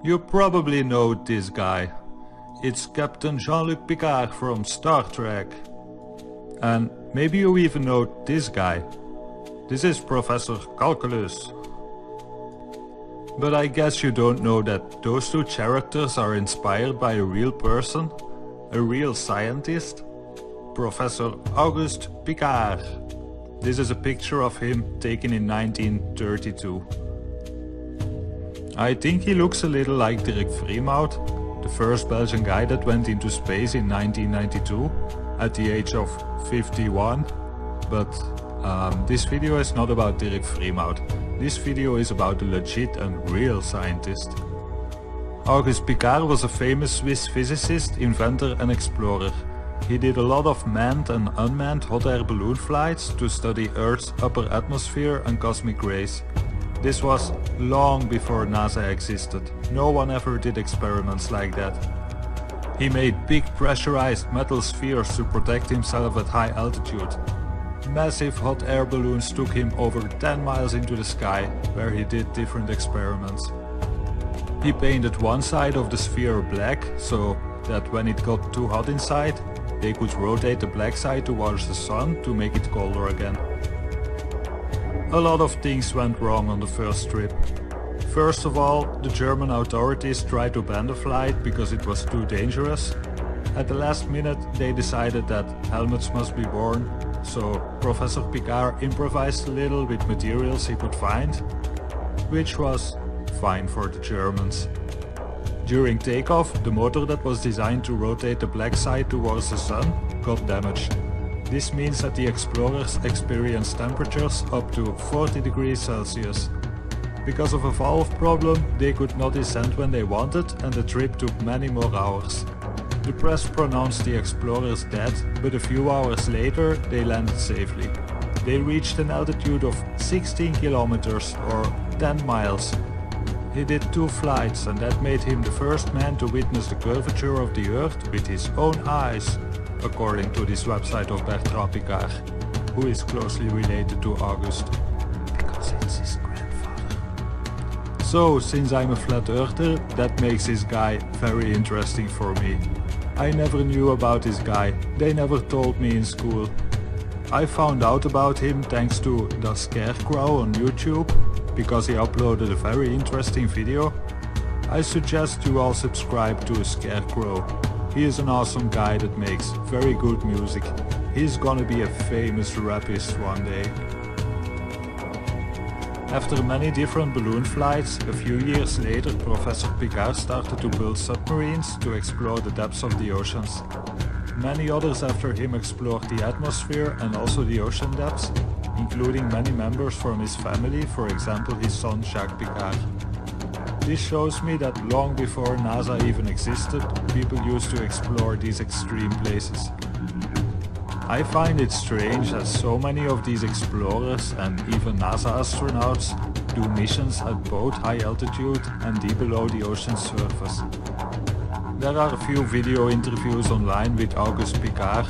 You probably know this guy. It's Captain Jean-Luc Picard from Star Trek. And maybe you even know this guy. This is Professor Calculus. But I guess you don't know that those two characters are inspired by a real person, a real scientist, Professor Auguste Piccard. This is a picture of him taken in 1932. I think he looks a little like Dirk Vriemhout, the first Belgian guy that went into space in 1992 at the age of 51. But this video is not about Dirk Vriemhout. This video is about a legit and real scientist. Auguste Piccard was a famous Swiss physicist, inventor and explorer. He did a lot of manned and unmanned hot air balloon flights to study Earth's upper atmosphere and cosmic rays. This was long before NASA existed. No one ever did experiments like that. He made big pressurized metal spheres to protect himself at high altitude. Massive hot air balloons took him over 10 miles into the sky, where he did different experiments. He painted one side of the sphere black, so that when it got too hot inside, they could rotate the black side towards the sun to make it colder again. A lot of things went wrong on the first trip. First of all, the German authorities tried to ban the flight because it was too dangerous. At the last minute they decided that helmets must be worn, so Professor Piccard improvised a little with materials he could find, which was fine for the Germans. During takeoff, the motor that was designed to rotate the black side towards the sun got damaged. This means that the explorers experienced temperatures up to 40 degrees Celsius. Because of a valve problem, they could not descend when they wanted and the trip took many more hours. The press pronounced the explorers dead, but a few hours later they landed safely. They reached an altitude of 16 kilometers or 10 miles. He did 2 flights and that made him the first man to witness the curvature of the Earth with his own eyes, according to this website of Bertrand Piccard, who is closely related to Auguste, because it's his grandfather. So, since I'm a flat earther, that makes this guy very interesting for me. I never knew about this guy, they never told me in school. I found out about him thanks to The Scarecrow on YouTube, because he uploaded a very interesting video. I suggest you all subscribe to Scarecrow. He is an awesome guy that makes very good music. He's gonna be a famous rapist one day. After many different balloon flights, a few years later Professor Piccard started to build submarines to explore the depths of the oceans. Many others after him explored the atmosphere and also the ocean depths, including many members from his family, for example his son Jacques Piccard. This shows me that long before NASA even existed, people used to explore these extreme places. I find it strange that so many of these explorers and even NASA astronauts do missions at both high altitude and deep below the ocean's surface. There are a few video interviews online with Auguste Piccard,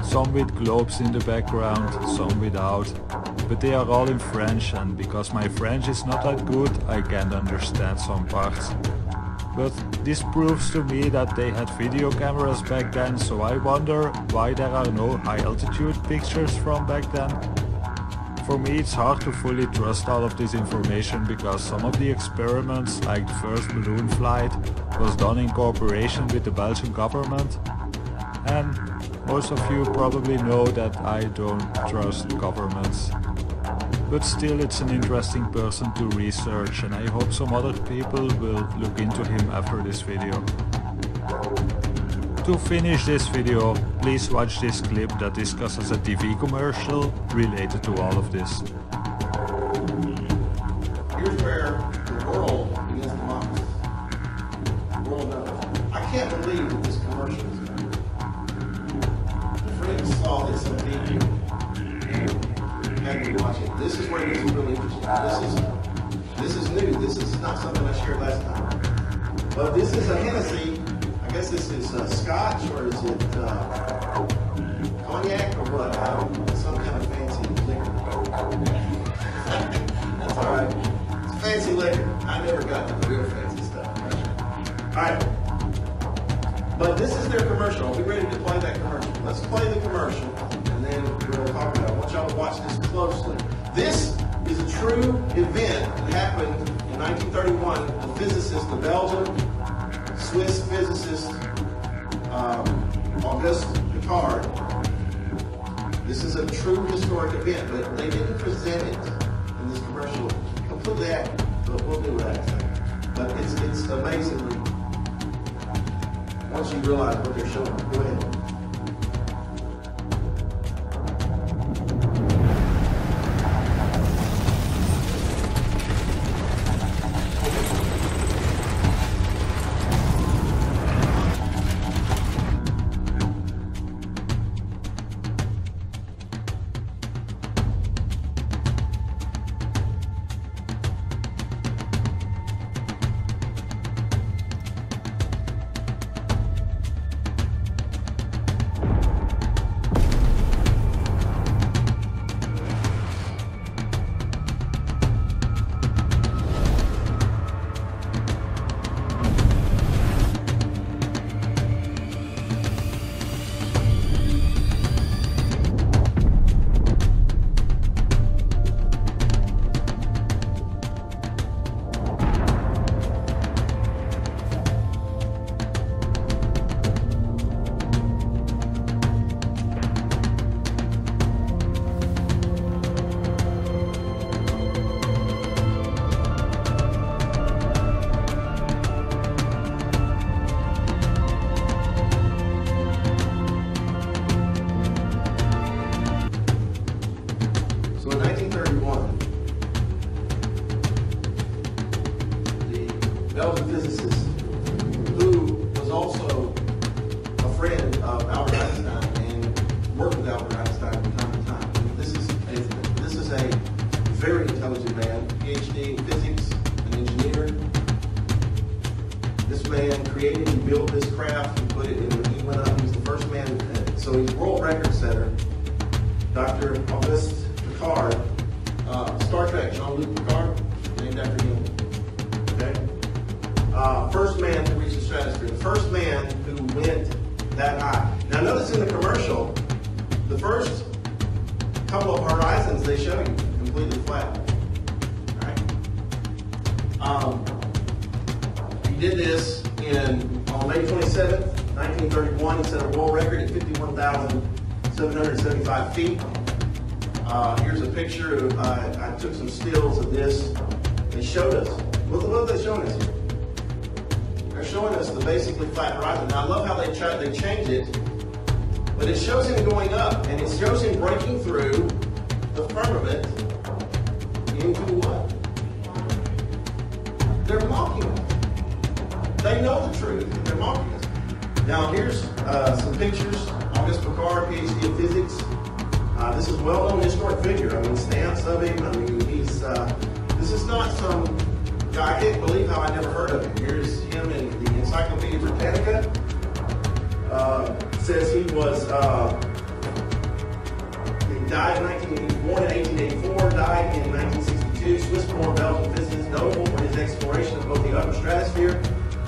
some with globes in the background, some without, but they are all in French and because my French is not that good, I can't understand some parts. But this proves to me that they had video cameras back then, so I wonder why there are no high altitude pictures from back then. For me it's hard to fully trust all of this information because some of the experiments, like the first balloon flight, was done in cooperation with the Belgian government. And most of you probably know that I don't trust governments. But still it's an interesting person to research and I hope some other people will look into him after this video. To finish this video, please watch this clip that discusses a TV commercial related to all of this. Here's where the world begins to mock us. The world knows. I can't believe that this commercial is going. The friends saw this on TV and had me watch it. This is where it gets really interesting. This is new. This is not something I shared last time. But this is a Hennessy. I guess this is scotch, or is it cognac, or what? I don't know. Some kind of fancy liquor. That's all right. It's fancy liquor. I never got to the real fancy stuff. right. But this is their commercial. Are we ready to play that commercial? Let's play the commercial, and then we'll talk about it. I want y'all to watch this closely. This is a true event that happened in 1931. The physicist, the Belgian, Swiss physicist, Auguste Picard. This is a true historic event, but they didn't present it in this commercial completely accurate. But we'll do that. But it's amazingly, once you realize what they're showing. Go ahead. Belgian physicist who was also a friend of Albert Einstein and worked with Albert Einstein from time to time. This is a very intelligent man, PhD in physics, an engineer. This man created and built this craft and put it in. He went up. He was the first man. So he's world record setter. Dr. Auguste Picard, Star Trek, Jean-Luc Picard, named after him. Okay. First man to reach the stratosphere, the first man who went that high. Now notice in the commercial, the first couple of horizons they show you completely flat. All right. He did this on May 27th, 1931. He set a world record at 51,775 feet. Here's a picture of, I took some stills of this. They showed us. Look what they're showing us here. They're showing us the basically flat horizon. Now I love how they change it, but it shows him going up, and it shows him breaking through the firmament into what? They're mocking us. They know the truth. They're mocking us. Now here's some pictures. Auguste Picard, PhD in physics. This is a well-known historic figure. I mean, stamps of him. I mean, he's. This is not some guy. I can't believe how I never heard of him. Here's him in the Encyclopedia Britannica. Says he was. He died born in 1884. Died in 1962. Swiss-born Belgian physicist, notable for his exploration of both the upper stratosphere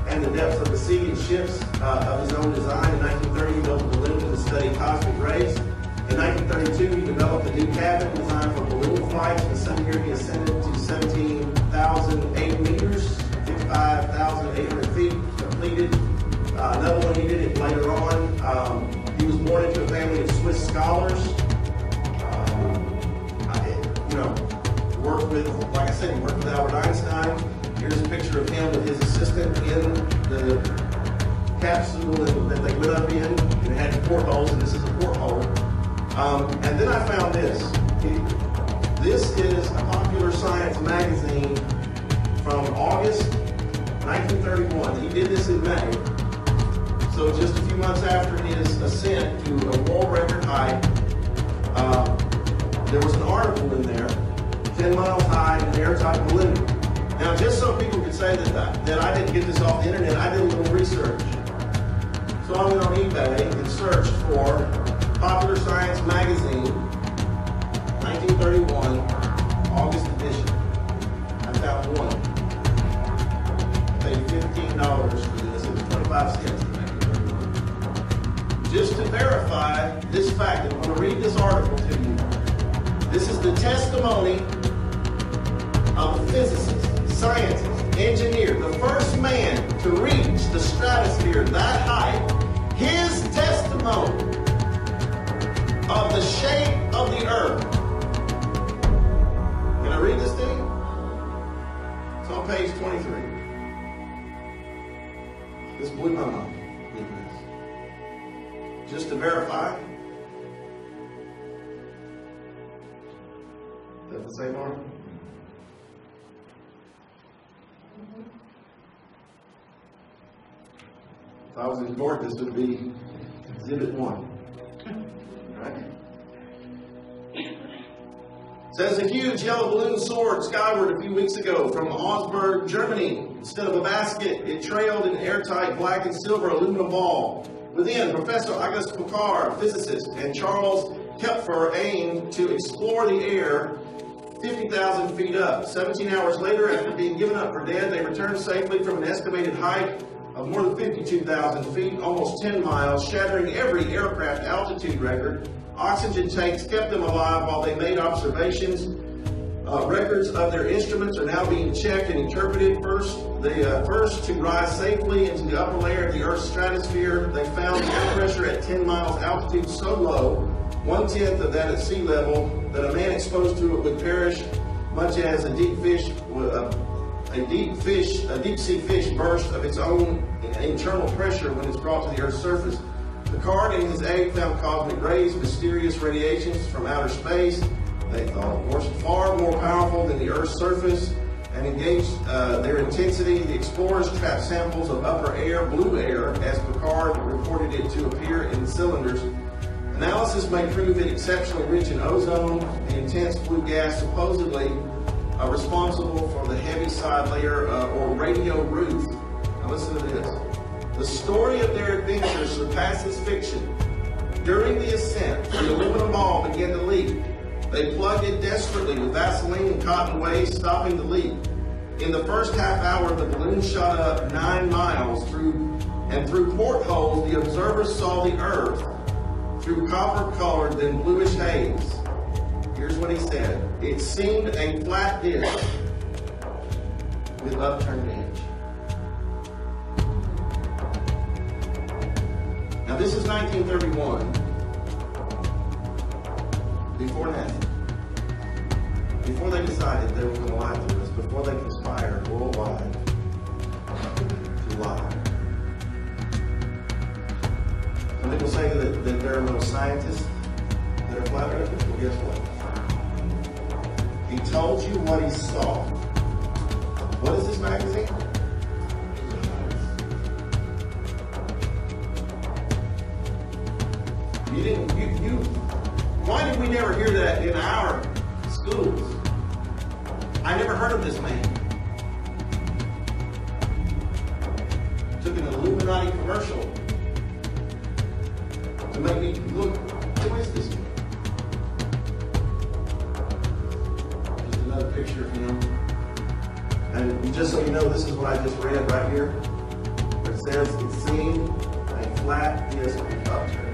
and the depths of the sea in ships of his own design. In 1930, he built a balloon to study cosmic rays. In 1932, he developed a new cabin designed for balloon flights. In the same year, he ascended to 17,008 meters, 55,800 feet completed. Another one he did it later on. He was born into a family of Swiss scholars. Worked with, like I said, he worked with Albert Einstein. Here's a picture of him with his assistant in the capsule that they went up in. And it had portholes, and this is a porthole. And then I found this. This is a Popular Science magazine from August 1931. He did this in May. So just a few months after his ascent to a world record height, there was an article in there, 10 miles high in an airtight balloon. Now, just so people could say that I didn't get this off the internet, I did a little research. So I went on eBay and searched for Popular Science magazine, 1931, August edition. I found one. I paid $15 for this. 25 cents. Just to verify this fact, I'm going to read this article to you. This is the testimony of a physicist, scientist, engineer, the first man to reach the stratosphere that height. His testimony of the shape of the earth. Can I read this to you? It's on page 23. This blew my mind. Just to verify. Is that the same article? If I was in court, this would be Exhibit 1. Right? Says a huge yellow balloon soared skyward a few weeks ago from Augsburg, Germany. Instead of a basket, it trailed an airtight black and silver aluminum ball. Within, Professor Auguste Picard, physicist, and Charles Kepler aimed to explore the air 50,000 feet up. 17 hours later, after being given up for dead, they returned safely from an estimated height of more than 52,000 feet, almost 10 miles, shattering every aircraft altitude record. Oxygen tanks kept them alive while they made observations. Records of their instruments are now being checked and interpreted. The first to rise safely into the upper layer of the Earth's stratosphere, they found air pressure at 10 miles altitude so low, 1/10 of that at sea level, that a man exposed to it would perish, much as a deep sea fish burst of its own internal pressure when it's brought to the Earth's surface. Picard and his aide found cosmic rays, mysterious radiations from outer space. They thought, of course, far more powerful than the Earth's surface, and engaged their intensity. The explorers trapped samples of upper air, blue air, as Picard reported it to appear in cylinders. Analysis may prove it exceptionally rich in ozone, the intense blue gas supposedly responsible for the heavy side layer or radio roof. Now listen to this. The story of their adventure surpasses fiction. During the ascent, the aluminum ball began to leak. They plugged it desperately with Vaseline and cotton waste, stopping the leak. In the first half hour, the balloon shot up 9 miles through portholes. The observers saw the Earth through copper-colored, then bluish haze. Here's what he said. It seemed a flat disc with upturned edge. Now this is 1931. Before NASA. Before they decided they were going to lie to us. Before they conspired worldwide to lie. Some people say that there are no scientists that are flat earthers. Well, guess what? He told you what he saw. What is this magazine? Why did we never hear that in our schools? I never heard of this man. Took an Illuminati commercial to make me look, who is this man? Just another picture of him. And just so you know, this is what I just read right here. It says it seemed a flat disc with upturned.